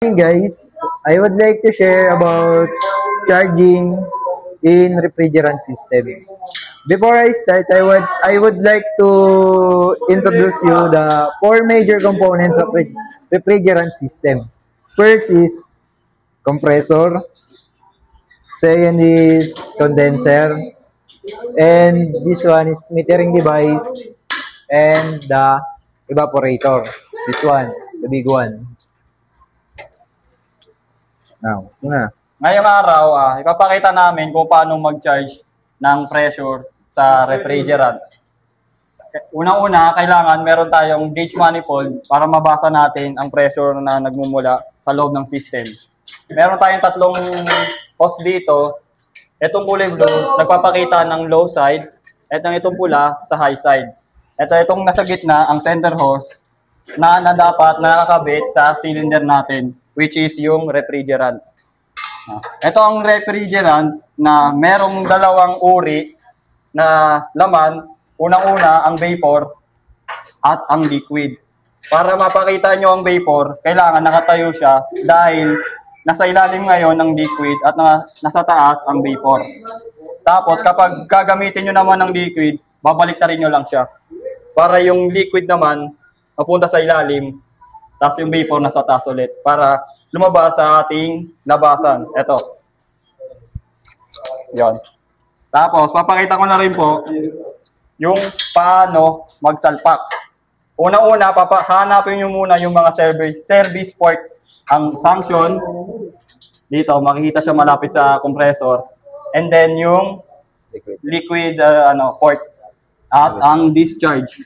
Guys, I would like to share about charging in refrigerant system. Before I start, I would like to introduce you the four major components of refrigerant system. First is compressor, second is condenser, and this one is metering device, and the evaporator. This one, the big one. Now, Ngayong araw, ipapakita namin kung paano mag-charge ng pressure sa refrigerant. Unang-una, kailangan meron tayong gauge manifold para mabasa natin ang pressure na nagmumula sa loob ng system. Meron tayong tatlong hose dito. Itong kulay blue, nagpapakita ng low side. Itong pula sa high side. Itong nasa gitna, ang center hose, na dapat nakakabit sa cylinder natin, which is yung refrigerant. Ito ang refrigerant na merong dalawang uri na laman. Unang-una, ang vapor at ang liquid. Para mapakita nyo ang vapor, kailangan nakatayo siya dahil nasa ilalim ngayon ang liquid at nasa taas ang vapor. Tapos kapag gagamitin nyo naman ng liquid, babalik na rin nyo lang siya. Para yung liquid naman, mapunta sa ilalim, tapos yung vapor nasa taas ulit. Para lumabas sa ating labasan. Ito. Yan. Tapos, papakita ko na rin po yung paano magsalpak. Una-una, hanapin nyo muna yung mga service port. Ang sanction, dito, makikita siya malapit sa compressor. And then yung liquid port at ang discharge.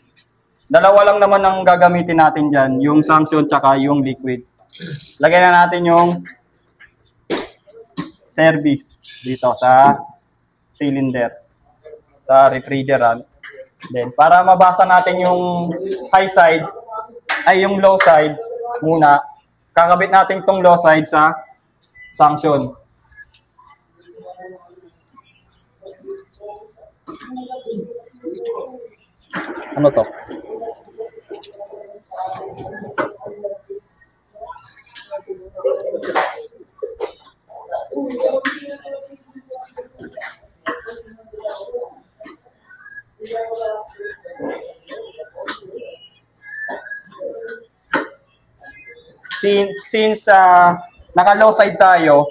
Dalawa lang naman ang gagamitin natin dyan, yung sanction tsaka yung liquid. Lagyan na natin yung service dito sa cylinder, sa refrigerant. Then, para mabasa natin yung high side, ay yung low side muna, kakabit natin itong low side sa sanction. Ano to? Since naka-low side tayo,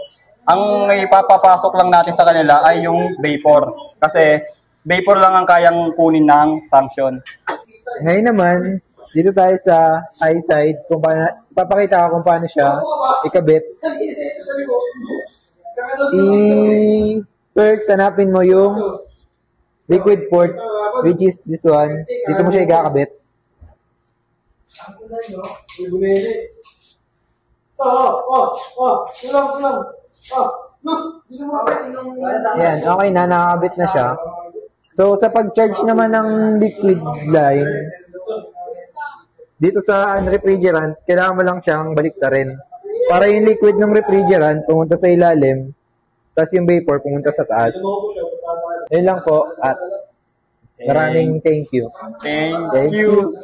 ang ipapapasok lang natin sa kanila ay yung vapor. Kasi vapor lang ang kayang kunin ng sanction. Ngayon naman, dito tayo sa high side, kung paano, ipapakita ko kung paano siya ikabit. First, hanapin mo yung liquid port, which is this one. Dito mo siya ikakabit. Yan, okay na, nakakabit na siya. So, sa pag-charge naman ng liquid line, dito sa refrigerant, kailangan mo lang siyang baliktarin. Para yung liquid ng refrigerant pumunta sa ilalim, tapos yung vapor pumunta sa taas. Yun lang po, at maraming thank you. Thank you.